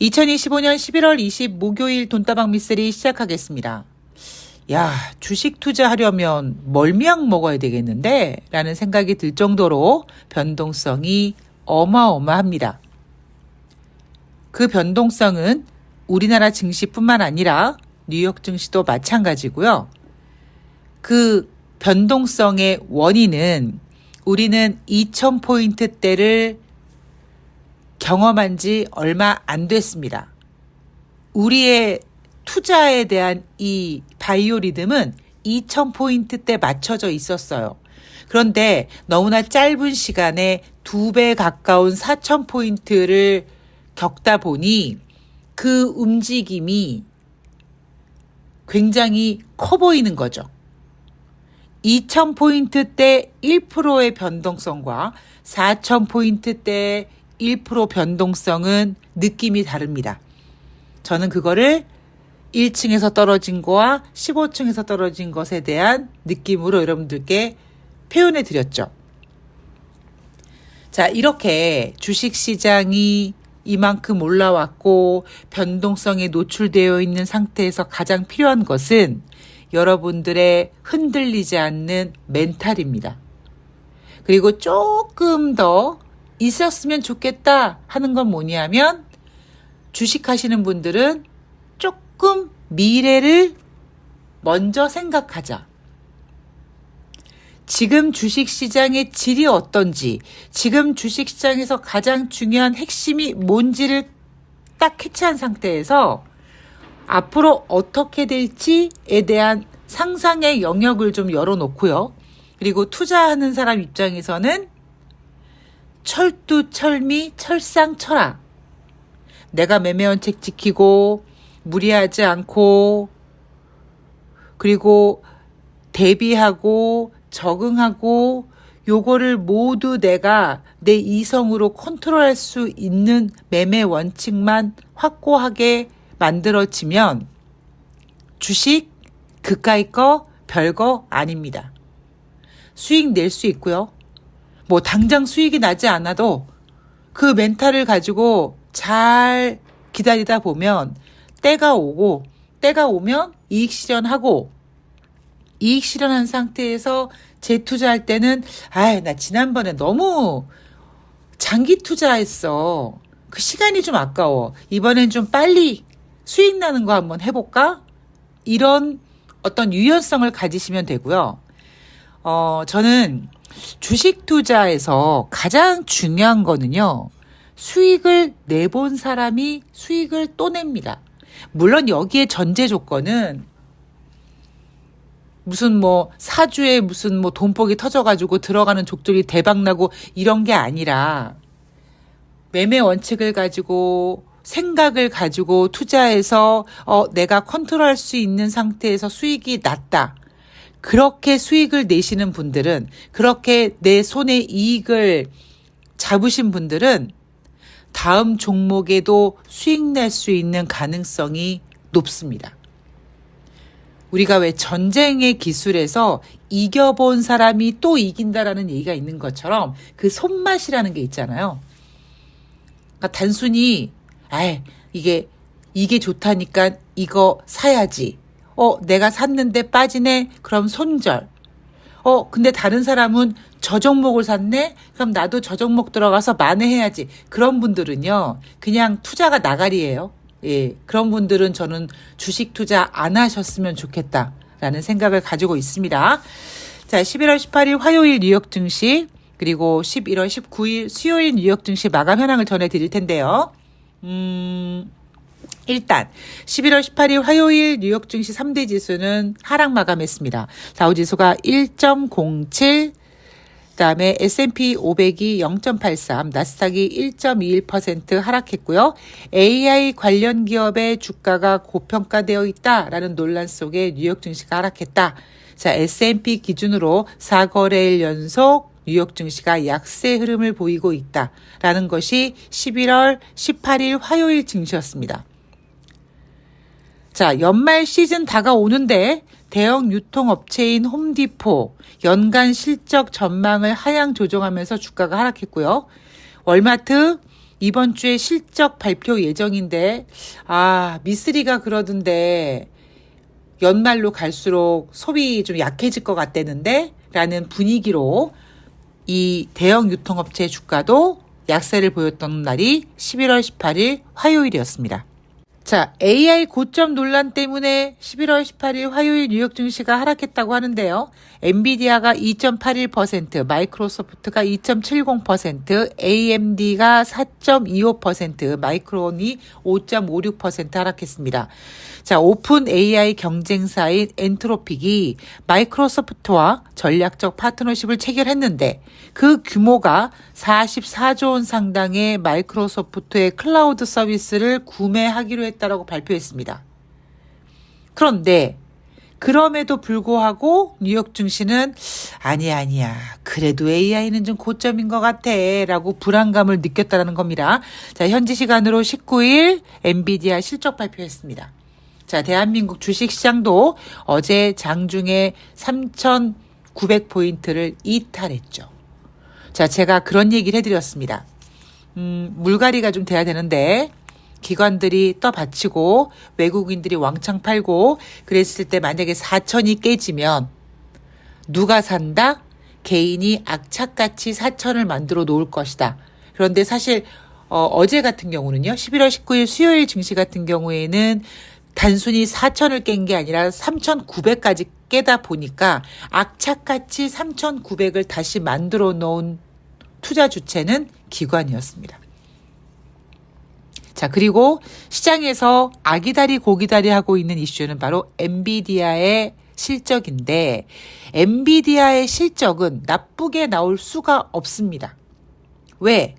2025년 11월 20 목요일 돈다방 미쓰리 시작하겠습니다. 야, 주식 투자하려면 멀미약 먹어야 되겠는데? 라는 생각이 들 정도로 변동성이 어마어마합니다. 그 변동성은 우리나라 증시뿐만 아니라 뉴욕 증시도 마찬가지고요. 그 변동성의 원인은 우리는 2000포인트대를 경험한 지 얼마 안 됐습니다. 우리의 투자에 대한 이 바이오리듬은 2000포인트대 맞춰져 있었어요. 그런데 너무나 짧은 시간에 2배 가까운 4000포인트를 겪다 보니 그 움직임이 굉장히 커 보이는 거죠. 2000포인트대 1%의 변동성과 4000포인트대 1% 변동성은 느낌이 다릅니다. 저는 그거를 1층에서 떨어진 거와 15층에서 떨어진 것에 대한 느낌으로 여러분들께 표현해 드렸죠. 자, 이렇게 주식시장이 이만큼 올라왔고 변동성에 노출되어 있는 상태에서 가장 필요한 것은 여러분들의 흔들리지 않는 멘탈입니다. 그리고 조금 더 있었으면 좋겠다 하는 건 뭐냐면 주식하시는 분들은 조금 미래를 먼저 생각하자. 지금 주식시장의 질이 어떤지, 지금 주식시장에서 가장 중요한 핵심이 뭔지를 딱 캐치한 상태에서 앞으로 어떻게 될지에 대한 상상의 영역을 좀 열어놓고요. 그리고 투자하는 사람 입장에서는 철두철미 철상철학. 내가 매매원칙 지키고 무리하지 않고 그리고 대비하고 적응하고 요거를 모두 내가 내 이성으로 컨트롤할 수 있는 매매 원칙만 확고하게 만들어지면 주식 그까이 거 별거 아닙니다. 수익 낼 수 있고요. 뭐 당장 수익이 나지 않아도 그 멘탈을 가지고 잘 기다리다 보면 때가 오고 때가 오면 이익 실현하고 이익 실현한 상태에서 재투자할 때는 나 지난번에 너무 장기 투자했어. 그 시간이 좀 아까워. 이번엔 좀 빨리 수익 나는 거 한번 해볼까? 이런 어떤 유연성을 가지시면 되고요. 저는 주식 투자에서 가장 중요한 거는요. 수익을 내본 사람이 수익을 또 냅니다. 물론 여기에 전제 조건은 무슨 사주에 무슨 돈복이 터져가지고 들어가는 족들이 대박나고 이런 게 아니라 매매 원칙을 가지고 생각을 가지고 투자해서 내가 컨트롤할 수 있는 상태에서 수익이 났다. 그렇게 수익을 내시는 분들은 그렇게 내 손에 이익을 잡으신 분들은 다음 종목에도 수익 낼 수 있는 가능성이 높습니다. 우리가 왜 전쟁의 기술에서 이겨본 사람이 또 이긴다라는 얘기가 있는 것처럼 그 손맛이라는 게 있잖아요. 그러니까 단순히 이게 좋다니까 이거 사야지. 내가 샀는데 빠지네? 그럼 손절. 근데 다른 사람은 저 종목을 샀네? 그럼 나도 저 종목 들어가서 만회해야지. 그런 분들은요, 그냥 투자가 나가리예요. 예, 그런 분들은 저는 주식 투자 안 하셨으면 좋겠다라는 생각을 가지고 있습니다. 자, 11월 18일 화요일 뉴욕 증시, 그리고 11월 19일 수요일 뉴욕 증시 마감 현황을 전해드릴 텐데요. 일단 11월 18일 화요일 뉴욕 증시 3대 지수는 하락 마감했습니다. 다우지수가 1.07, 그다음에 S&P 500이 0.83, 나스닥이 1.21% 하락했고요. AI 관련 기업의 주가가 고평가되어 있다라는 논란 속에 뉴욕 증시가 하락했다. 자, S&P 기준으로 4거래일 연속 뉴욕 증시가 약세 흐름을 보이고 있다라는 것이 11월 18일 화요일 증시였습니다. 자, 연말 시즌 다가오는데 대형 유통업체인 홈디포 연간 실적 전망을 하향 조정하면서 주가가 하락했고요. 월마트, 이번 주에 실적 발표 예정인데, 미쓰리가 그러던데, 연말로 갈수록 소비 좀 약해질 것 같다는데, 라는 분위기로 이 대형 유통업체 주가도 약세를 보였던 날이 11월 18일 화요일이었습니다. 자, AI 고점 논란 때문에 11월 18일 화요일 뉴욕 증시가 하락했다고 하는데요. 엔비디아가 2.81%, 마이크로소프트가 2.70%, AMD가 4.25%, 마이크론이 5.56% 하락했습니다. 자, 오픈 AI 경쟁사인 엔트로픽이 마이크로소프트와 전략적 파트너십을 체결했는데 그 규모가 44조 원 상당의 마이크로소프트의 클라우드 서비스를 구매하기로 했다라고 발표했습니다. 그런데 그럼에도 불구하고 뉴욕 증시는 아니야. 그래도 AI는 좀 고점인 것 같아. 라고 불안감을 느꼈다는 겁니다. 자, 현지 시간으로 19일 엔비디아 실적 발표했습니다. 자, 대한민국 주식시장도 어제 장중에 3,900포인트를 이탈했죠. 자, 제가 그런 얘기를 해드렸습니다. 물갈이가 좀 돼야 되는데 기관들이 떠받치고 외국인들이 왕창 팔고 그랬을 때 만약에 4천이 깨지면 누가 산다? 개인이 악착같이 4천을 만들어 놓을 것이다. 그런데 사실 어제 같은 경우는요. 11월 19일 수요일 증시 같은 경우에는 단순히 4천을 깬 게 아니라 3,900까지 깨다 보니까 악착같이 3,900을 다시 만들어 놓은 투자 주체는 기관이었습니다. 자, 그리고 시장에서 아기다리 고기다리 하고 있는 이슈는 바로 엔비디아의 실적인데 엔비디아의 실적은 나쁘게 나올 수가 없습니다. 왜?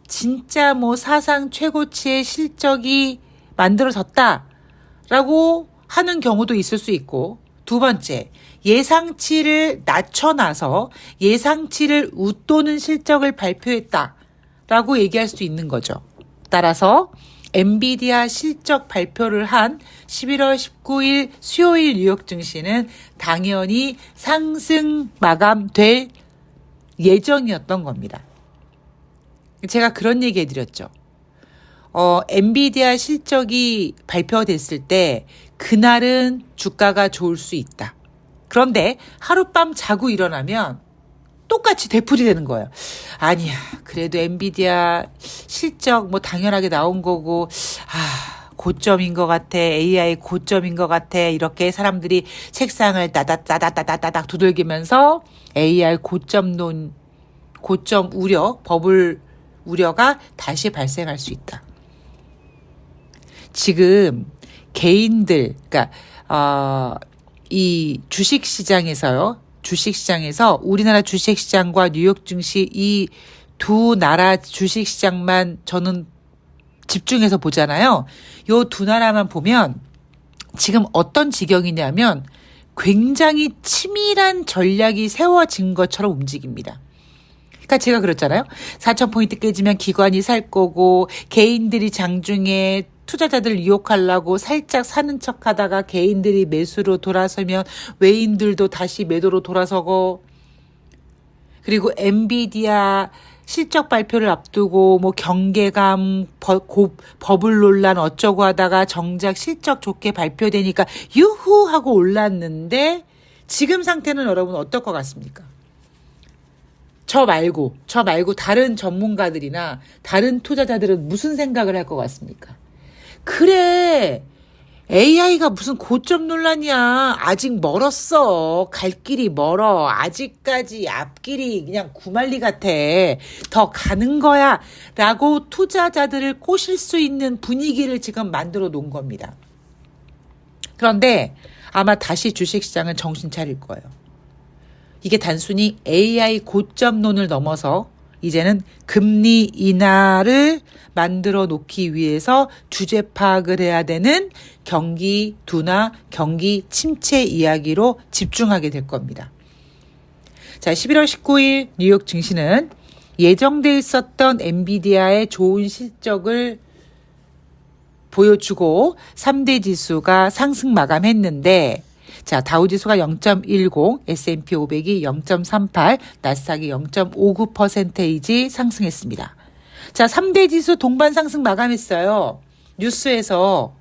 진짜 사상 최고치의 실적이 만들어졌다라고 하는 경우도 있을 수 있고 두 번째, 예상치를 낮춰놔서 예상치를 웃도는 실적을 발표했다라고 얘기할 수 있는 거죠. 따라서 엔비디아 실적 발표를 한 11월 19일 수요일 뉴욕 증시는 당연히 상승 마감될 예정이었던 겁니다. 제가 그런 얘기 해드렸죠. 엔비디아 실적이 발표됐을 때 그날은 주가가 좋을 수 있다. 그런데 하룻밤 자고 일어나면 똑같이 되풀이 되는 거예요. 아니야. 그래도 엔비디아 실적 당연하게 나온 거고 고점인 것 같아. AI 고점인 것 같아. 이렇게 사람들이 책상을 따닥따닥따닥따닥 두들기면서 AI 고점 우려, 버블 우려가 다시 발생할 수 있다. 지금 개인들, 그러니까 이 주식시장에서 우리나라 주식시장과 뉴욕 증시 이 두 나라 주식시장만 저는 집중해서 보잖아요. 요 두 나라만 보면 지금 어떤 지경이냐면 굉장히 치밀한 전략이 세워진 것처럼 움직입니다. 그러니까 제가 그랬잖아요. 4,000포인트 깨지면 기관이 살 거고 개인들이 장중에 투자자들 유혹하려고 살짝 사는 척 하다가 개인들이 매수로 돌아서면 외인들도 다시 매도로 돌아서고 그리고 엔비디아 실적 발표를 앞두고 경계감, 버블 논란 어쩌고 하다가 정작 실적 좋게 발표되니까 유후 하고 올랐는데 지금 상태는 여러분 어떨 것 같습니까? 저 말고 다른 전문가들이나 다른 투자자들은 무슨 생각을 할 것 같습니까? 그래, AI가 무슨 고점 논란이야. 아직 멀었어. 갈 길이 멀어. 아직까지 앞길이 그냥 구말리 같아. 더 가는 거야. 라고 투자자들을 꼬실 수 있는 분위기를 지금 만들어 놓은 겁니다. 그런데 아마 다시 주식시장은 정신 차릴 거예요. 이게 단순히 AI 고점론을 넘어서 이제는 금리 인하를 만들어 놓기 위해서 주제 파악을 해야 되는 경기 둔화, 경기 침체 이야기로 집중하게 될 겁니다. 자, 11월 19일 뉴욕 증시는 예정돼 있었던 엔비디아의 좋은 실적을 보여주고 3대 지수가 상승 마감했는데 자, 다우지수가 0.10, S&P 500이 0.38, 나스닥이 0.59% 상승했습니다. 자, 3대 지수 동반 상승 마감했어요. 뉴스에서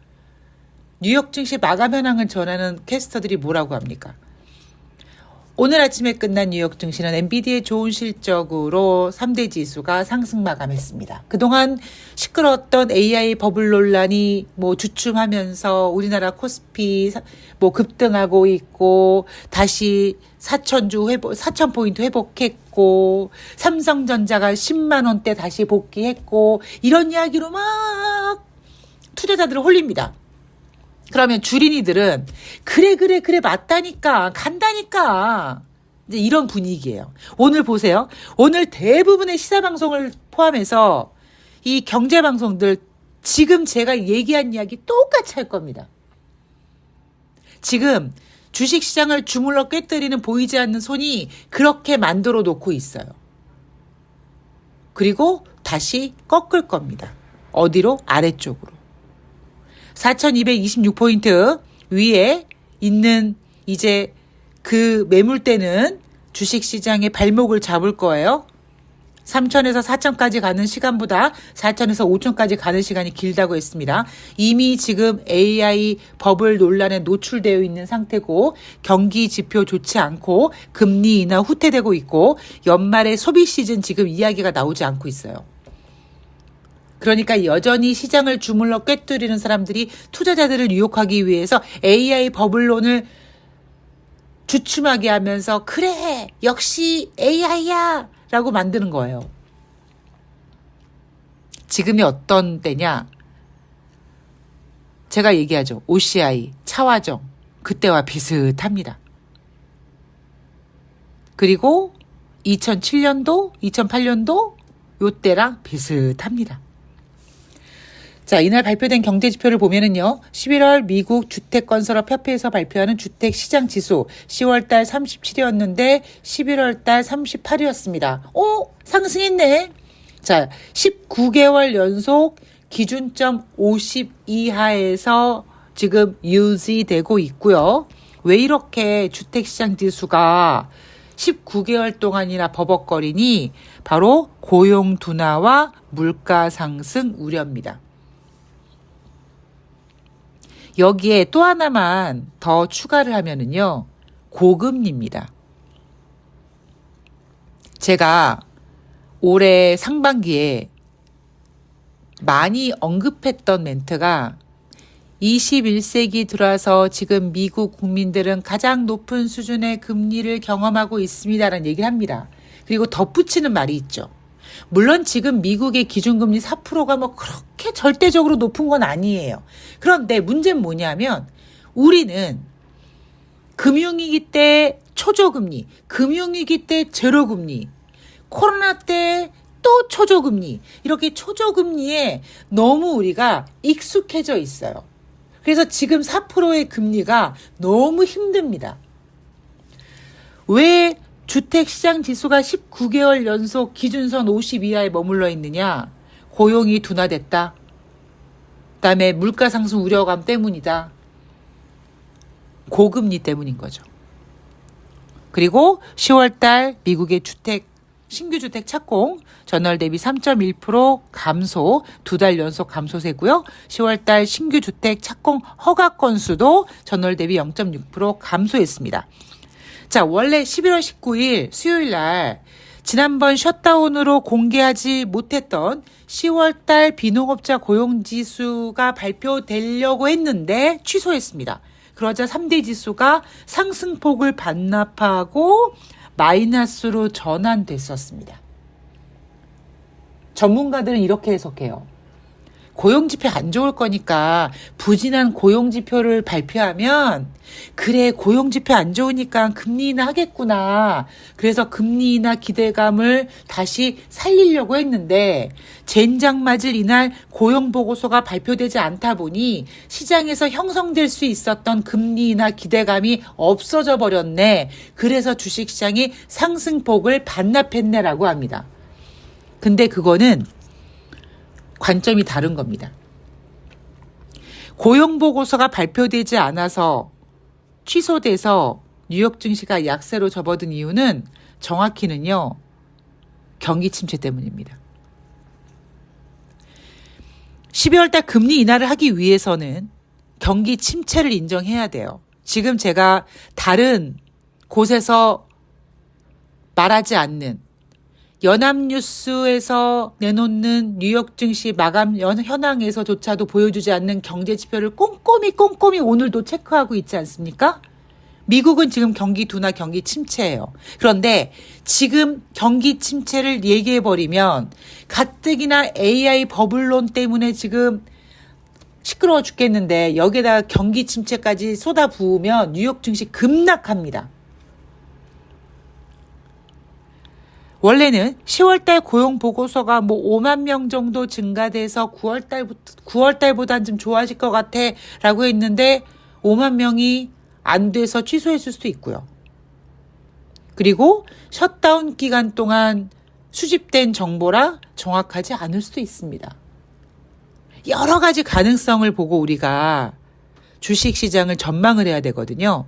뉴욕 증시 마감 현황을 전하는 캐스터들이 뭐라고 합니까? 오늘 아침에 끝난 뉴욕 증시는 엔비디아의 좋은 실적으로 3대 지수가 상승 마감했습니다. 그동안 시끄러웠던 AI 버블 논란이 주춤하면서 우리나라 코스피 급등하고 있고, 다시 4,000포인트 회복했고, 삼성전자가 10만 원대 다시 복귀했고, 이런 이야기로 막 투자자들을 홀립니다. 그러면 주린이들은 그래 맞다니까 간다니까 이제 이런 분위기예요. 오늘 보세요. 오늘 대부분의 시사방송을 포함해서 이 경제방송들 지금 제가 얘기한 이야기 똑같이 할 겁니다. 지금 주식시장을 주물러 꿰뜨리는 보이지 않는 손이 그렇게 만들어 놓고 있어요. 그리고 다시 꺾을 겁니다. 어디로? 아래쪽으로. 4,226포인트 위에 있는 이제 그 매물대는 주식시장의 발목을 잡을 거예요. 3,000에서 4,000까지 가는 시간보다 4,000에서 5,000까지 가는 시간이 길다고 했습니다. 이미 지금 AI 버블 논란에 노출되어 있는 상태고, 경기 지표 좋지 않고 금리 인하 후퇴되고 있고, 연말에 소비 시즌 지금 이야기가 나오지 않고 있어요. 그러니까 여전히 시장을 주물러 꿰뚫이는 사람들이 투자자들을 유혹하기 위해서 AI 버블론을 주춤하게 하면서 그래 역시 AI야 라고 만드는 거예요. 지금이 어떤 때냐? 제가 얘기하죠. OCI, 차화정 그때와 비슷합니다. 그리고 2007년도, 2008년도 요때랑 비슷합니다. 자, 이날 발표된 경제지표를 보면은요, 11월 미국 주택건설업협회에서 발표하는 주택시장지수 10월달 37이었는데 11월달 38이었습니다. 상승했네. 자, 19개월 연속 기준점 50 이하에서 지금 유지되고 있고요. 왜 이렇게 주택시장지수가 19개월 동안이나 버벅거리니? 바로 고용 둔화와 물가 상승 우려입니다. 여기에 또 하나만 더 추가를 하면은요, 고금리입니다. 제가 올해 상반기에 많이 언급했던 멘트가 21세기 들어와서 지금 미국 국민들은 가장 높은 수준의 금리를 경험하고 있습니다라는 얘기를 합니다. 그리고 덧붙이는 말이 있죠. 물론 지금 미국의 기준금리 4%가 그렇게 절대적으로 높은 건 아니에요. 그런데 문제는 뭐냐면 우리는 금융위기 때 초저금리, 금융위기 때 제로금리, 코로나 때 또 초저금리, 이렇게 초저금리에 너무 우리가 익숙해져 있어요. 그래서 지금 4%의 금리가 너무 힘듭니다. 왜 주택시장 지수가 19개월 연속 기준선 50 이하에 머물러 있느냐? 고용이 둔화됐다. 그다음에 물가 상승 우려감 때문이다. 고금리 때문인 거죠. 그리고 10월달 미국의 신규 주택 착공 전월 대비 3.1% 감소, 2달 연속 감소세고요. 10월달 신규 주택 착공 허가 건수도 전월 대비 0.6% 감소했습니다. 자, 원래 11월 19일 수요일 날 지난번 셧다운으로 공개하지 못했던 10월달 비농업자 고용지수가 발표되려고 했는데 취소했습니다. 그러자 3대 지수가 상승폭을 반납하고 마이너스로 전환됐었습니다. 전문가들은 이렇게 해석해요. 고용지표 안 좋을 거니까 부진한 고용지표를 발표하면 그래 고용지표 안 좋으니까 금리 인하 하겠구나. 그래서 금리 인하 기대감을 다시 살리려고 했는데 젠장 맞을 이날 고용보고서가 발표되지 않다 보니 시장에서 형성될 수 있었던 금리 인하 기대감이 없어져 버렸네. 그래서 주식시장이 상승폭을 반납했네라고 합니다. 근데 그거는 관점이 다른 겁니다. 고용보고서가 발표되지 않아서 취소돼서 뉴욕 증시가 약세로 접어든 이유는 정확히는요, 경기 침체 때문입니다. 12월 달 금리 인하를 하기 위해서는 경기 침체를 인정해야 돼요. 지금 제가 다른 곳에서 말하지 않는 연합뉴스에서 내놓는 뉴욕 증시 마감 현황에서조차도 보여주지 않는 경제 지표를 꼼꼼히 오늘도 체크하고 있지 않습니까? 미국은 지금 경기 둔화, 경기 침체예요. 그런데 지금 경기 침체를 얘기해버리면 가뜩이나 AI 버블론 때문에 지금 시끄러워 죽겠는데 여기에다가 경기 침체까지 쏟아부으면 뉴욕 증시 급락합니다. 원래는 10월달 고용 보고서가 5만 명 정도 증가돼서 9월달보단 좀 좋아질 것 같아 라고 했는데 5만 명이 안 돼서 취소했을 수도 있고요. 그리고 셧다운 기간 동안 수집된 정보라 정확하지 않을 수도 있습니다. 여러 가지 가능성을 보고 우리가 주식시장을 전망을 해야 되거든요.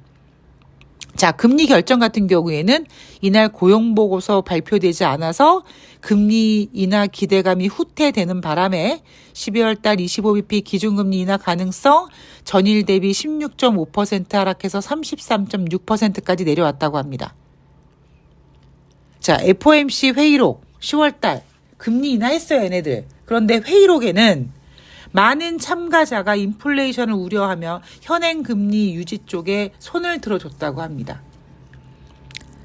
자, 금리 결정 같은 경우에는 이날 고용보고서 발표되지 않아서 금리 인하 기대감이 후퇴되는 바람에 12월 달 25bp 기준금리 인하 가능성 전일 대비 16.5% 하락해서 33.6%까지 내려왔다고 합니다. 자, FOMC 회의록 10월 달 금리 인하했어요, 얘네들. 그런데 회의록에는 많은 참가자가 인플레이션을 우려하며 현행 금리 유지 쪽에 손을 들어줬다고 합니다.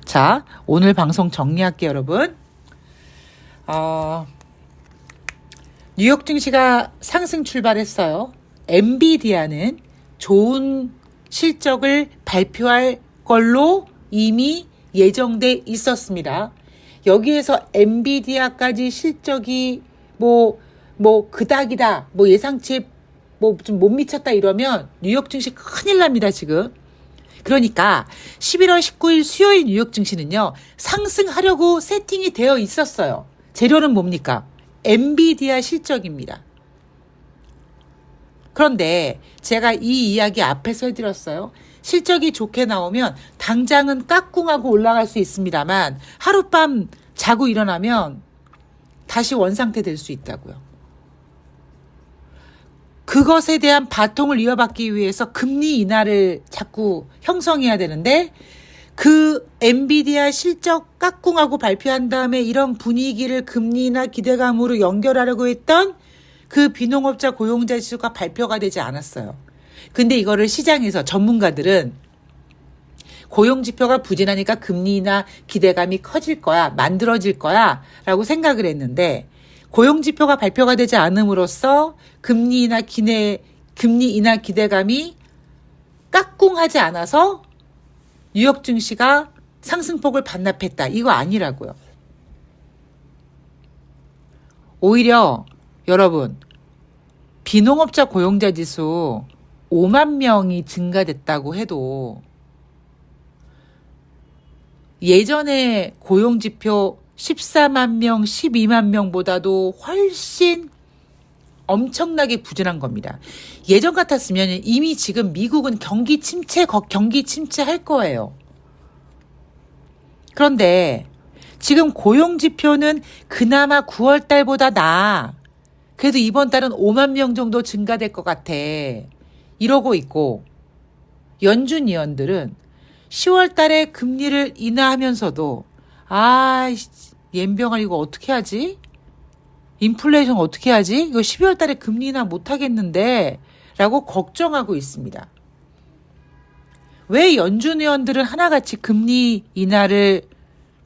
자, 오늘 방송 정리할게요, 여러분. 뉴욕 증시가 상승 출발했어요. 엔비디아는 좋은 실적을 발표할 걸로 이미 예정돼 있었습니다. 여기에서 엔비디아까지 실적이 그닥이다, 예상치에 좀 못 미쳤다 이러면 뉴욕 증시 큰일 납니다, 지금. 그러니까 11월 19일 수요일 뉴욕 증시는요, 상승하려고 세팅이 되어 있었어요. 재료는 뭡니까? 엔비디아 실적입니다. 그런데 제가 이 이야기 앞에서 해드렸어요. 실적이 좋게 나오면 당장은 까꿍하고 올라갈 수 있습니다만 하룻밤 자고 일어나면 다시 원상태 될 수 있다고요. 그것에 대한 바통을 이어받기 위해서 금리 인하를 자꾸 형성해야 되는데 그 엔비디아 실적 까꿍하고 발표한 다음에 이런 분위기를 금리 인하 기대감으로 연결하려고 했던 그 비농업자 고용자 지수가 발표가 되지 않았어요. 근데 이거를 시장에서 전문가들은 고용지표가 부진하니까 금리 인하 기대감이 커질 거야, 만들어질 거야 라고 생각을 했는데 고용지표가 발표가 되지 않음으로써 금리 인하 기대감이 까꿍하지 않아서 뉴욕 증시가 상승폭을 반납했다. 이거 아니라고요. 오히려 여러분, 비농업자 고용자 지수 5만 명이 증가됐다고 해도 예전에 고용지표 14만 명, 12만 명보다도 훨씬 엄청나게 부진한 겁니다. 예전 같았으면 이미 지금 미국은 경기 침체 할 거예요. 그런데 지금 고용지표는 그나마 9월 달보다 나아. 그래도 이번 달은 5만 명 정도 증가될 것 같아. 이러고 있고 연준 위원들은 10월 달에 금리를 인하하면서도 옌병아 이거 어떻게 하지? 인플레이션 어떻게 하지? 이거 12월 달에 금리 인하 못 하겠는데 라고 걱정하고 있습니다. 왜 연준 위원들은 하나같이 금리 인하를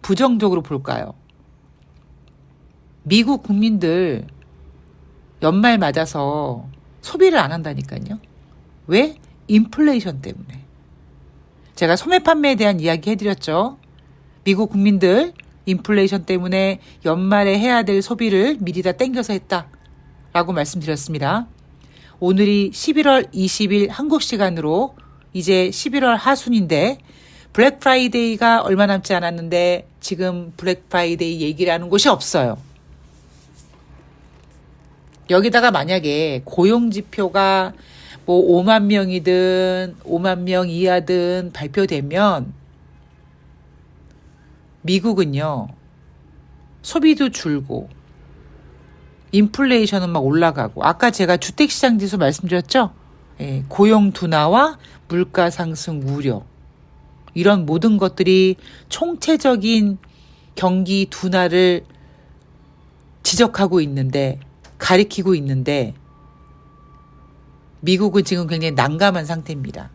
부정적으로 볼까요? 미국 국민들 연말 맞아서 소비를 안 한다니까요. 왜? 인플레이션 때문에. 제가 소매 판매에 대한 이야기 해드렸죠. 미국 국민들 인플레이션 때문에 연말에 해야 될 소비를 미리 다 땡겨서 했다라고 말씀드렸습니다. 오늘이 11월 20일 한국 시간으로 이제 11월 하순인데 블랙 프라이데이가 얼마 남지 않았는데 지금 블랙 프라이데이 얘기를 하는 곳이 없어요. 여기다가 만약에 고용지표가 5만 명이든 5만 명 이하든 발표되면 미국은요, 소비도 줄고 인플레이션은 막 올라가고 아까 제가 주택시장 지수 말씀드렸죠? 예, 고용 둔화와 물가 상승 우려 이런 모든 것들이 총체적인 경기 둔화를 지적하고 있는데 가리키고 있는데 미국은 지금 굉장히 난감한 상태입니다.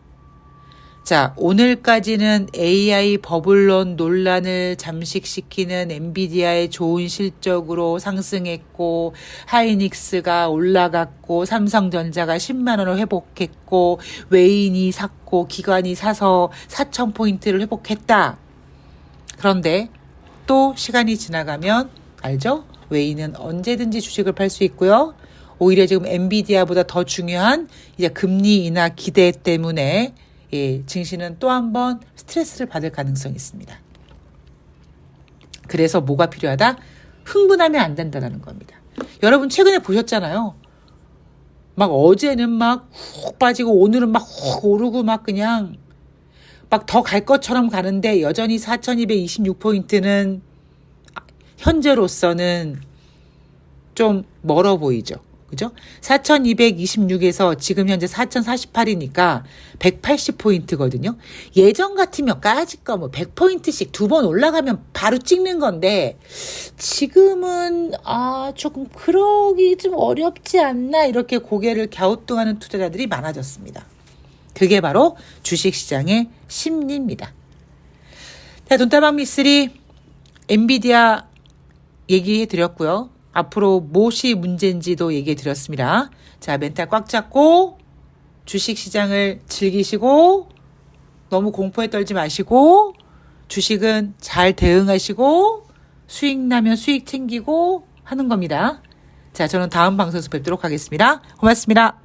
자, 오늘까지는 AI 버블론 논란을 잠식시키는 엔비디아의 좋은 실적으로 상승했고 하이닉스가 올라갔고 삼성전자가 10만 원을 회복했고 외인이 샀고 기관이 사서 4,000포인트를 회복했다. 그런데 또 시간이 지나가면 알죠? 외인은 언제든지 주식을 팔 수 있고요. 오히려 지금 엔비디아보다 더 중요한 이제 금리 인하 기대 때문에 증시는 또 한 번 스트레스를 받을 가능성이 있습니다. 그래서 뭐가 필요하다? 흥분하면 안 된다는 겁니다. 여러분 최근에 보셨잖아요. 막 어제는 막 훅 빠지고 오늘은 막 훅 오르고 막 그냥 막 더 갈 것처럼 가는데 여전히 4,226포인트는 현재로서는 좀 멀어 보이죠. 그죠? 4,226에서 지금 현재 4,048이니까 180포인트거든요. 예전 같으면 까짓거 뭐 100포인트씩 2번 올라가면 바로 찍는 건데 지금은 조금 그러기 좀 어렵지 않나 이렇게 고개를 갸우뚱하는 투자자들이 많아졌습니다. 그게 바로 주식시장의 심리입니다. 자, 돈다방 미쓰리 엔비디아 얘기해 드렸고요. 앞으로 무엇이 문제인지도 얘기해 드렸습니다. 자, 멘탈 꽉 잡고 주식시장을 즐기시고 너무 공포에 떨지 마시고 주식은 잘 대응하시고 수익 나면 수익 챙기고 하는 겁니다. 자, 저는 다음 방송에서 뵙도록 하겠습니다. 고맙습니다.